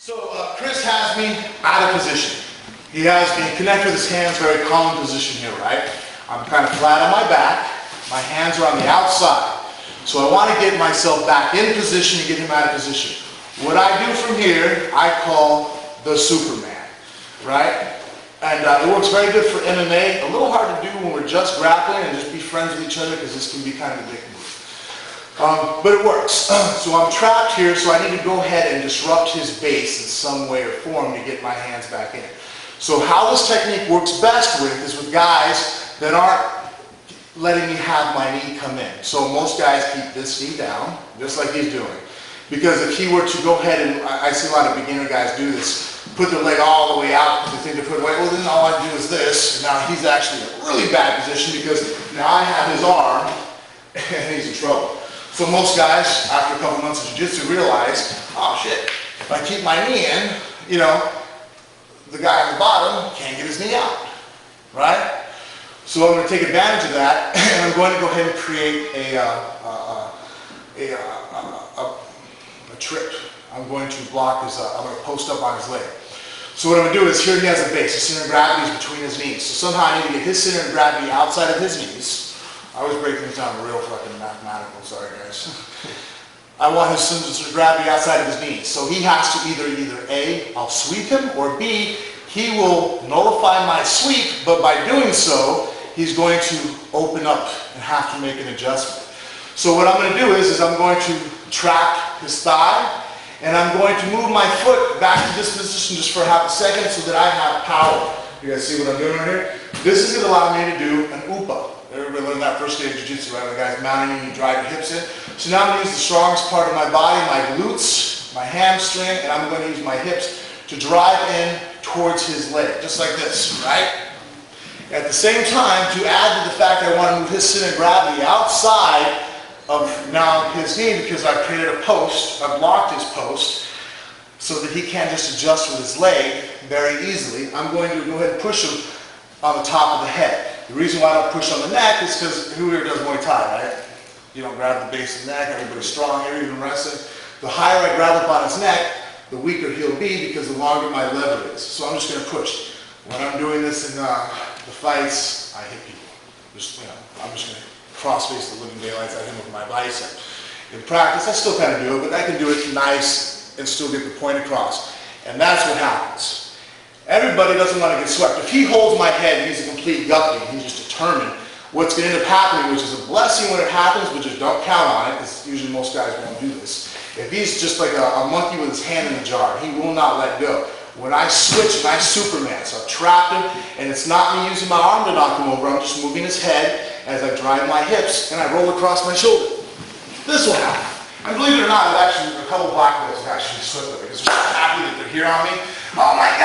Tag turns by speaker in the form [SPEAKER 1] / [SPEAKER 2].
[SPEAKER 1] So Chris has me out of position. He has me connect with his hands, very common position here, right? I'm kind of flat on my back. My hands are on the outside. So I want to get myself back in position and get him out of position. What I do from here, I call the Superman, right? And it works very good for MMA. A little hard to do when we're just grappling and just be friends with each other because this can be kind of a dick move. But it works. So I'm trapped here, so I need to go ahead and disrupt his base in some way or form to get my hands back in. So how this technique works best with is with guys that aren't letting me have my knee come in. So most guys keep this knee down, just like he's doing. Because if he were to go ahead and, I see a lot of beginner guys do this, put their leg all the way out because they think they're put away, well then all I do is this. And now he's actually in a really bad position because now I have his arm and he's in trouble. So most guys, after a couple months of jiu-jitsu, realize, oh shit, if I keep my knee in, you know, the guy on the bottom can't get his knee out, right? So I'm going to take advantage of that, and I'm going to go ahead and create a trip. I'm going to block his, I'm going to post up on his leg. So what I'm going to do is, here he has a base. His center of gravity is between his knees. So somehow I need to get his center of gravity outside of his knees. I always break things down real fucking mathematical, sorry guys. I want his center of gravity outside of his knees. So he has to either A, I'll sweep him, or B, he will nullify my sweep, but by doing so, he's going to open up and have to make an adjustment. So what I'm going to do is I'm going to trap his thigh, and I'm going to move my foot back to this position just for half a second so that I have power. You guys see what I'm doing right here? This is going to allow me to do an upa. Everybody learned that first day of jiu-jitsu, right? The guy's mounting and you drive your hips in. So now I'm going to use the strongest part of my body, my glutes, my hamstring, and I'm going to use my hips to drive in towards his leg, just like this, right? At the same time, to add to the fact I want to move his center of gravity outside of now his knee because I've created a post, I've blocked his post, so that he can't just adjust with his leg very easily. I'm going to go ahead and push him on the top of the head. The reason why I don't push on the neck is because who here does Muay Thai, right? You don't grab the base of the neck, everybody's strong here, even wrestling. The higher I grab up on his neck, the weaker he'll be because the longer my lever is. So I'm just going to push. When I'm doing this in the fights, I hit people. Just, you know, I'm just going to cross-face the living daylights at him with my bicep. In practice, I still kind of do it, but I can do it nice and still get the point across. And that's what happens. Everybody doesn't want to get swept. If he holds my head, he's a complete guppy. He's just determined. What's going to end up happening, which is a blessing when it happens, but just don't count on it, because usually most guys won't do this. If he's just like a monkey with his hand in the jar, he will not let go. When I switch and I Superman, so I've trapped him, and it's not me using my arm to knock him over, I'm just moving his head as I drive my hips, and I roll across my shoulder. This will happen. And believe it or not, a couple black belts have actually slipped it, because they're happy that they're here on me. Oh my God!